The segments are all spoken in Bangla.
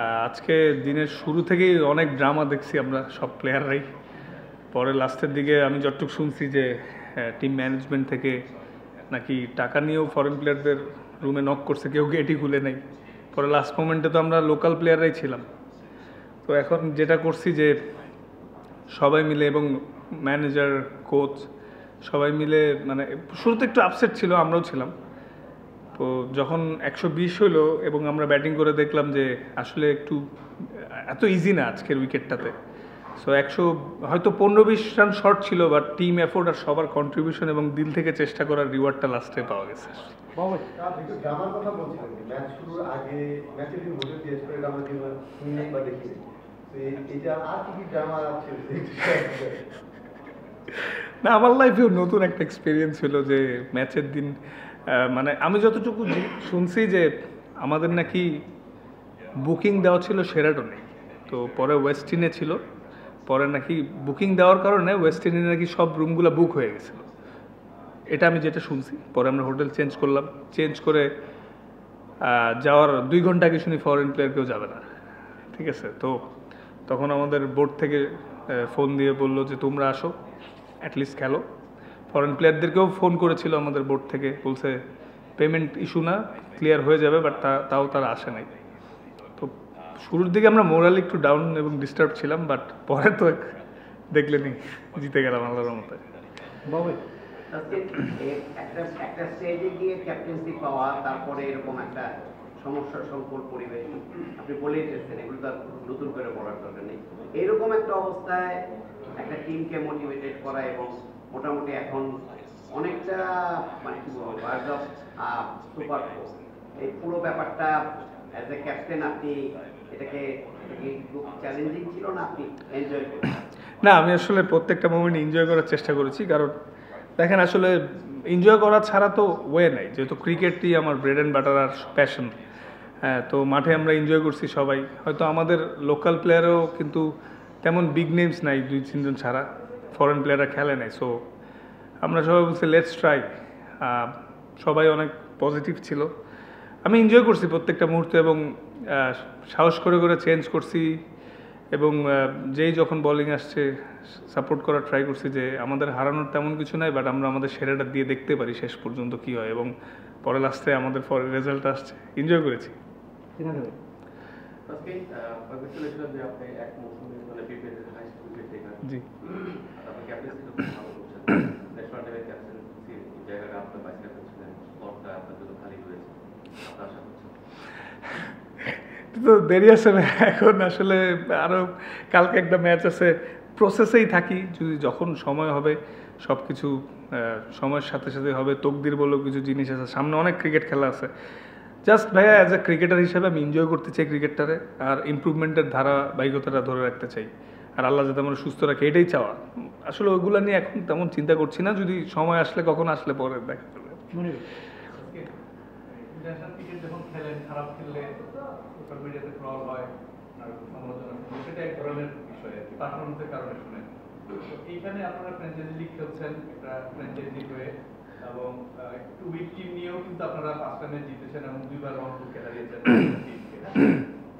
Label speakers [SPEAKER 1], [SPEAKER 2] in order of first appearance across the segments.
[SPEAKER 1] আজকে দিনের শুরু থেকেই অনেক ড্রামা দেখছি আমরা সব প্লেয়াররাই। পরে লাস্টের দিকে আমি যতটুকু শুনছি যে টিম ম্যানেজমেন্ট থেকে নাকি টাকা নিয়েও ফরেন প্লেয়ারদের রুমে নক করছে, কেউ গেটই খুলে নেই। পরে লাস্ট মোমেন্টে তো আমরা লোকাল প্লেয়াররাই ছিলাম। তো এখন যেটা করছি যে সবাই মিলে এবং ম্যানেজার, কোচ সবাই মিলে, মানে শুরুতে একটু আপসেট ছিল, আমরাও ছিলাম। তো যখন 120 হইলো এবং আমরা ব্যাটিং করে দেখলাম যে আসলে একটু এত ইজি না আজকের উইকেটটাতে। সো 100 হয়তো 15-20 রান শর্ট ছিল, বাট টিম এফোর্ট আর সবার কন্ট্রিবিউশন এবং দিল থেকে চেষ্টা করার রিওয়ার্ডটা লাস্টে পাওয়া গেছে। না, আমার লাইফেও নতুন একটা এক্সপিরিয়েন্স হলো যে ম্যাচের দিন, মানে আমি যতটুকু শুনছি যে আমাদের নাকি বুকিং দেওয়া ছিল শেরাটনে, তো পরে ওয়েস্টিনে ছিল। পরে নাকি বুকিং দেওয়ার কারণে ওয়েস্টিনে নাকি সব রুমগুলো বুক হয়ে গেছিল, এটা আমি যেটা শুনছি। পরে আমরা হোটেল চেঞ্জ করলাম, চেঞ্জ করে যাওয়ার 2 ঘন্টা আগে শুনি ফরেন প্লেয়ার কেউ যাবে না। ঠিক আছে, তো তখন আমাদের বোর্ড থেকে ফোন দিয়ে বললো যে তোমরা আসো, অ্যাটলিস্ট খেলো। ফরেন প্লেয়ারদেরকেও ফোন করেছিল আমাদের বোর্ড থেকে, বলছে পেমেন্ট ইস্যু না, ক্লিয়ার হয়ে যাবে, বাট তাও তারা আসে নাই। তো শুরুর দিকে আমরা মোরালি একটু ডাউন এবং ডিস্টার্ব ছিলাম, বাট পরে তো দেখলেনি জিতে গেলাম আল্লাহর মতে।
[SPEAKER 2] একটা স্টেজে গিয়ে ক্যাপ্টেন্সি পাওয়া, তারপরে এরকম একটা সমস্যার সংকট পরিবেশ, আপনি বলেই দিয়েছেন, এগুলো তো নতুন করে বলার দরকার নেই। এরকম একটা অবস্থায় একটা টিমকে মোটিভেটেড করা এবং মোটামুটি এখন অনেকটা মানে কি বলবো ওয়ার্ল্ড অফ সুপার ফোর, এই পুরো ব্যাপারটা অ্যাজ এ ক্যাপ্টেন আপনি এটাকে খুব চ্যালেঞ্জিং ছিল না, আপনি এনজয় করেন?
[SPEAKER 1] না, আমি আসলে প্রত্যেকটা মোমেন্ট এনজয় করার চেষ্টা করেছি, কারণ দেখেন আসলে এনজয় করা ছাড়া তো ওয়ে নাই, যেহেতু ক্রিকেটই আমার ব্রেড অ্যান্ড বাটার আর প্যাশন। হ্যাঁ, তো মাঠে আমরা এনজয় করছি সবাই। হয়তো আমাদের লোকাল প্লেয়ারও কিন্তু তেমন বিগ নেমস নাই, 2-3 জন ছাড়া ফরেন প্লেয়াররা খেলে নাই। সো আমরা সবাই বলছি লেটস ট্রাই। সবাই অনেক পজিটিভ ছিল, আমি এনজয় করছি প্রত্যেকটা মুহূর্তে এবং সাহস করে করে চেঞ্জ করছি। এবং যেই যখন বোলিং আসছে সাপোর্ট করার ট্রাই করছি যে আমাদের হারানোর তেমন কিছু নাই, বাট আমরা আমাদের সেরাটা দিয়ে দেখতে পারি শেষ পর্যন্ত কী হয়, এবং পরে লাস্টে আমাদের পরে রেজাল্ট আসছে, এনজয় করেছি। জি, তো দেরি আছে এখন, আসলে আরও কালকে একটা ম্যাচ আছে, প্রসেসেই থাকি। যদি যখন সময় হবে সব কিছু সময়ের সাথে সাথে হবে। তকদির বলেও কিছু জিনিস আছে, সামনে অনেক ক্রিকেট খেলা আছে। জাস্ট ভাইয়া অ্যাজ এ ক্রিকেটার হিসেবে আমি এনজয় করতে চাই ক্রিকেটটারে, আর ইমপ্রুভমেন্টের ধারাবাহিকতাটা ধরে রাখতে চাই, আর আল্লাহ যাতে আমরা সুস্থ রাখে এটাই চাওয়া। আসলে ওইগুলো নিয়ে এখন তেমন চিন্তা করছি না, যদি সময় আসলে কখন আসলে পরে দেখা যাবে।
[SPEAKER 3] ইন্টারন্যাশনাল ক্রিকেট যখন খেলেন, খারাপ খেললে সোশ্যাল মিডিয়াতে ট্রল হয় আর সমালোচনা, সেটা এক ধরনের বিষয় আর কি, পারফরমেন্সের কারণে শুনেন। তো এইখানে আপনারা ফ্র্যাঞ্চাইজি লিগ খেলছেন, একটা ফ্র্যাঞ্চাইজি হয়ে, এবং একটু উইক টিম নিয়েও কিন্তু আপনারা 5টা ম্যাচ জিতেছেন এবং 2বার রনপুরকে হারিয়েছেন।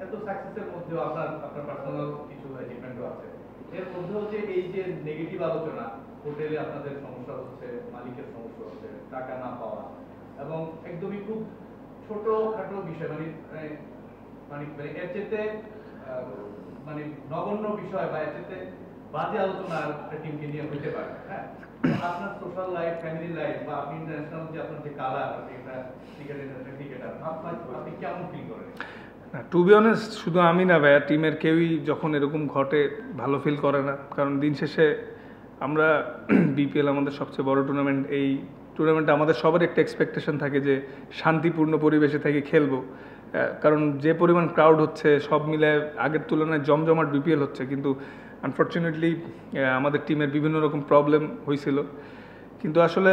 [SPEAKER 3] এত সাকসেসের মধ্যেও আপনার পার্সোনাল কিছু অ্যাচিভমেন্টও আছে। এর মধ্যেও যে এই যে নেগেটিভ আলোচনা, হোটেলে আপনাদের সমস্যা হচ্ছে, মালিকের সমস্যা হচ্ছে, টাকা না পাওয়া, এবং একদমই খুব ছোটখাটো বিষয়, মানে এর চেয়ে মানে নগণ্য বিষয় বা এর চেয়ে বাজে আলোচনা একটা টিমকে নিয়ে হতে পারে। হ্যাঁ, আপনার সোশ্যাল লাইফ, ফ্যামিলি লাইফ, বা আপনি ইন্টারন্যাশনাল যে আপনার যে কালার, একটা ক্রিকেটার, আপনি কেমন ফিল করেন?
[SPEAKER 1] টু বি অনেস্ট, শুধু আমি না ভাইয়া, টিমের কেউই যখন এরকম ঘটে ভালো ফিল করে না। কারণ দিন শেষে আমরা বিপিএল আমাদের সবচেয়ে বড় টুর্নামেন্ট, এই টুর্নামেন্টে আমাদের সবার একটা এক্সপেকটেশন থাকে যে শান্তিপূর্ণ পরিবেশে থেকে খেলবো। কারণ যে পরিমাণ ক্রাউড হচ্ছে, সব মিলে আগের তুলনায় জমজমাট বিপিএল হচ্ছে, কিন্তু আনফর্চুনেটলি আমাদের টিমের বিভিন্ন রকম প্রবলেম হয়েছিল। কিন্তু আসলে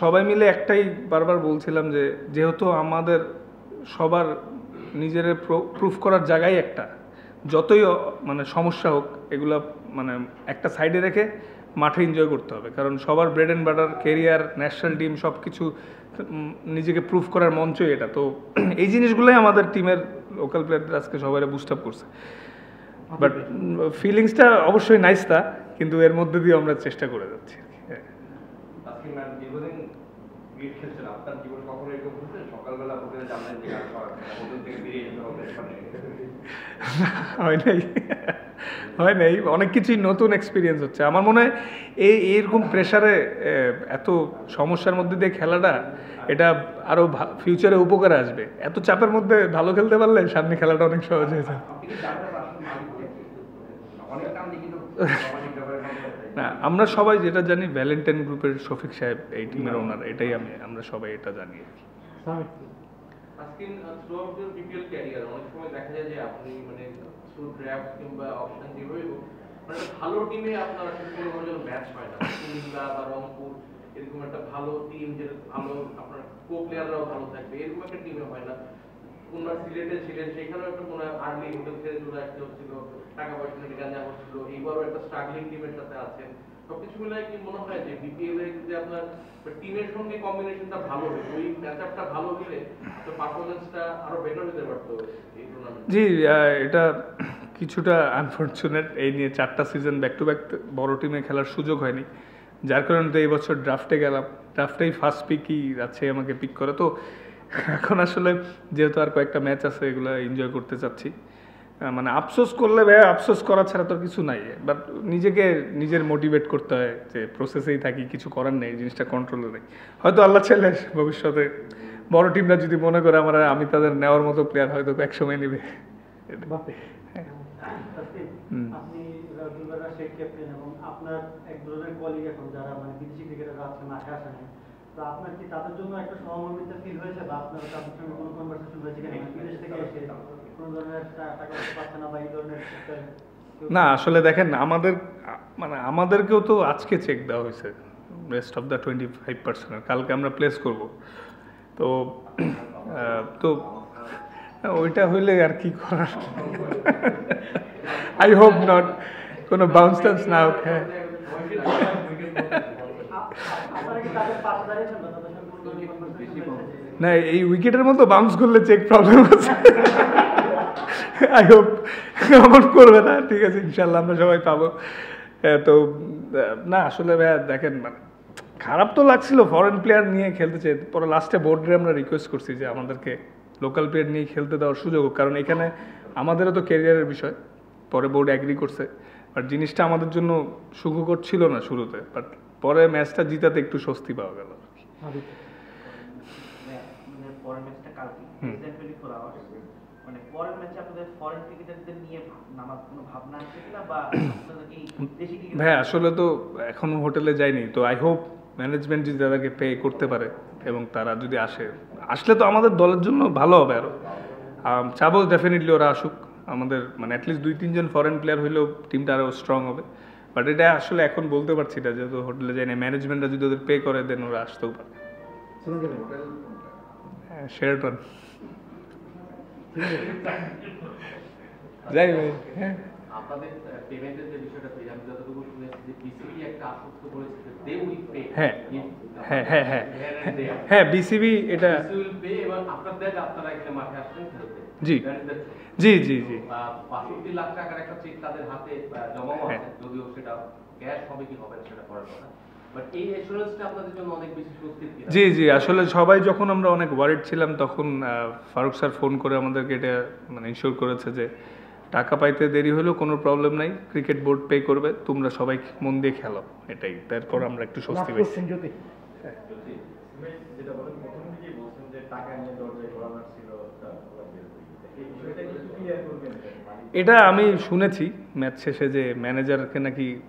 [SPEAKER 1] সবাই মিলে একটাই বারবার বলছিলাম যে যেহেতু আমাদের সবার নিজের প্রুফ করার জায়গায় একটা, যতই মানে সমস্যা হোক এগুলো মানে একটা সাইডে রেখে মাঠে এনজয় করতে হবে। কারণ সবার bread and butter, career, national team সব কিছু নিজেকে প্রুফ করার মঞ্চই এটা। তো এই জিনিসগুলোই আমাদের টিমের লোকাল প্লেয়ারদের আজকে সবাই বুস্ট আপ করছে, বাট ফিলিংসটা অবশ্যই নাইস তা, কিন্তু এর মধ্যে দিয়ে আমরা চেষ্টা করে যাচ্ছি। হ্যাঁ,
[SPEAKER 3] আজকে ম্যাম দীর্ঘদিন ক্রিকেট খেলছেন, আপনার জীবনে কখনো এরকম হয়েছে সকালবেলা হোটেলে জানলেন যে হোটেল থেকে বেরিয়ে যেতে হবে?
[SPEAKER 1] হয় নাই, হয় নাই, অনেক কিছুই নতুন এক্সপিরিয়েন্স হচ্ছে। আমার মনে হয় এইরকম প্রেশারে এত সমস্যার মধ্যে দিয়ে খেলাটা, এটা আরও ফিউচারে উপকারে আসবে। এত চাপের মধ্যে ভালো খেলতে পারলে সামনে খেলাটা অনেক সহজ হয়ে যায়। না, আমরা সবাই যেটা জানি, ভ্যালেন্টাইন গ্রুপের শফিক সাহেব এই টিমের ওনার, এটাই আমরা সবাই এটা জানি।
[SPEAKER 4] আজকে through out your BPL career অনেক সময় দেখা যায় যে আপনি মানে থ্রু ড্রাফট কিংবা অপশন যেভাবেই হোক, মানে ভালো টিমে আপনার আসলে কোনো যেন ম্যাচ হয় না। কুমিল্লা বা রংপুর এরকম একটা ভালো টিম, যেটা ভালো আপনার কো প্লেয়াররাও ভালো থাকবে, এরকম একটা টিমে হয় না। কোনবার সিলেটে ছিলেন, সেখানেও একটা মনে হয় আর্লি হোটেল থেকে চলে আসতে হচ্ছিল, টাকা পয়সা নিয়ে গাঞ্জা হচ্ছিল, এইবারও একটা স্ট্রাগলিং টিমের সাথে আছেন। সবকিছু মিলে কি মনে হয় যে বিপিএল এর যদি আপনার টিমের সঙ্গে কম্বিনেশনটা ভালো হয়, ওই ম্যাচআপটা ভালো হলে আপনার পারফরম্যান্সটা আরো বেটার হতে পারতো এই টুর্নামেন্টে?
[SPEAKER 1] জি, এটা কিছুটা আনফর্চুনেট। এই নিয়ে 4টা সিজন ব্যাক টু ব্যাক বড় টিমে খেলার সুযোগ হয়নি, যার কারণে তো এই বছর ড্রাফটে গেলাম। ড্রাফটেই ফার্স্ট পিকই আছে আমাকে পিক করে। তো এখন আসলে যেহেতু আর কয়েকটা ম্যাচ আছে, এগুলো এনজয় করতে চাচ্ছি। মানে আফসোস করলে ভাইয়া, আফসোস করা ছাড়া তো কিছু নাই, বাট নিজের মোটিভেট করতে হয় যে প্রসেসেই থাকি, কিছু করার নেই, জিনিসটা কন্ট্রোলে নেই। হয়তো আল্লাহ চাইলে ভবিষ্যতে বড় টিমরা যদি মনে করে আমি তাদের নেওয়ার মতো প্লেয়ার হয়তো একসময় নেবে।
[SPEAKER 5] আপনি রাশিয়ার ক্যাপ্টেন এবং আপনার এক ধরনের কলিগ এখন যারা মানে বিদেশি ক্রিকেটাররা আছেন, মাঠে আসেন, তো আপনার কি তাদের জন্য একটা সহমর্মিতা ফিল হয়েছে, বা আপনার তাদের সঙ্গে কোনো কনভারসেশন হয়েছে কিনা? বিদেশ থেকে এসে কোনো ধরনের টাকা পাচ্ছে না বা এই ধরনের?
[SPEAKER 1] না, আসলে দেখেন, আমাদেরকেও তো আজকে চেক দেওয়া হয়েছে, রেস্ট অফ দ্য 25%। কালকে আমরা প্লেস করব। তো তো ওইটা হইলে আর কি করার, আই হোপ নট কোনো বাউন্স টাউন্স না হোক। হ্যাঁ, না, এই উইকেটের মতো বাউন্স করলে চেক প্রবলেম আছে। আই হোপ এমন করবে না। ঠিক আছে, ইনশাল্লাহ আমরা সবাই পাবো। তো না, আসলে ভাইয়া দেখেন, মানে খারাপ তো লাগছিল ফরেন প্লেয়ার নিয়ে খেলতে চাই। পরে লাস্টে বোর্ডে আমরা রিকোয়েস্ট করছি যে আমাদেরকে লোকাল প্লেয়ার নিয়ে খেলতে দেওয়ার সুযোগ হোক, কারণ এখানে আমাদেরও তো ক্যারিয়ারের বিষয়। পরে বোর্ড অ্যাগ্রি করছে, বাট জিনিসটা আমাদের জন্য সুখকর ছিল না শুরুতে, বাট পরে ম্যাচটা জিতাতে একটু স্বস্তি পাওয়া গেল।
[SPEAKER 6] পরের ম্যাচটা কালকে, মানে পরের ম্যাচে আপনাদের ফরেন ক্রিকেটারদের নিয়ে নামার কোনো ভাবনা আছে কিনা, বা আপনাদের এই দেশি ক্রিকেট?
[SPEAKER 1] ভাই আসলে তো এখনো হোটেলে যাইনি, তো আই হোপ ম্যানেজমেন্ট যদি তাদেরকে পে করতে পারে এবং তারা যদি আসলে তো আমাদের দলের জন্য ভালো হবে। আরও চাবো ডেফিনেটলি ওরা আসুক। আমাদের মানে অ্যাটলিস্ট 2-3 জন ফরেন প্লেয়ার হইলেও টিমটা আরও স্ট্রং হবে। বাট এটা আসলে এখন বলতে পারছি না, যেহেতু হোটেলে যাই না। ম্যানেজমেন্টরা যদি ওদের পে করে দেন, ওরা আসতেও পারে। হ্যাঁ, শেরাটন যাই ভাই। হ্যাঁ,
[SPEAKER 4] আপনাদের পেমেন্টের যে বিষয়টা, আমি যতটুকু শুনেছি যে বিসিবি একটা আশ্বস্ত করেছে যে দে উইল পে।
[SPEAKER 1] হ্যাঁ হ্যাঁ হ্যাঁ হ্যাঁ হ্যাঁ, বিসিবি এটা
[SPEAKER 4] উইল পে, এবং আপনাদের আপনারা এখানে মাঠে আসছেন খেলতে।
[SPEAKER 1] জি জি জি জি
[SPEAKER 4] ৬২ লাখ টাকার একটা চেক তাদের হাতে জমাও আছে, যদিও সেটা ক্যাশ হবে কি হবে না সেটা পরের কথা। বাট এই অ্যাসুরেন্সটা আপনাদের জন্য অনেক বেশি স্বস্তির কি?
[SPEAKER 1] জি জি, আসলে সবাই যখন আমরা অনেক ওয়ারিড ছিলাম, তখন ফারুক স্যার ফোন করে আমাদেরকে এটা মানে ইনশিওর করেছে যে টাকা পাইতে দেরি হলেও কোনো প্রবলেম নাই, ক্রিকেট বোর্ড পে করবে, তোমরা সবাই মন দিয়ে খেলো। এটাই, তারপর আমরা একটু স্বস্তি পাইছি।
[SPEAKER 3] যেটা বলেন প্রথম দিকেই বলছেন যে টাকা নিয়ে দরজায় ঘোরা মারছিল, এই বিষয়টা কি ক্লিয়ার করবেন?
[SPEAKER 1] এটা আমি শুনেছি ম্যাচ শেষে যে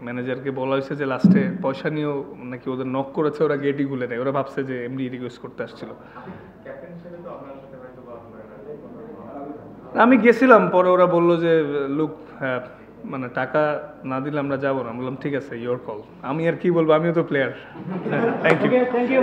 [SPEAKER 1] ম্যানেজারকে বলা হয়েছে যে লাস্টে পয়সা নিয়েও নাকি ওদের নক করেছে, ওরা গেটই খুলে নেয়। ওরা ভাবছে যে এমনি রিকোয়েস্ট করতে আসছিল।
[SPEAKER 3] ক্যাপ্টেন হিসেবে তো আপনার সাথে হয়তো বা
[SPEAKER 1] আমি গেছিলাম, পরে ওরা বললো যে লুক, মানে টাকা না দিলে আমরা যাবো না। বললাম ঠিক আছে, ইয়োর কল। আমি আর কি বলবো, আমিও তো প্লেয়ার। Thank you.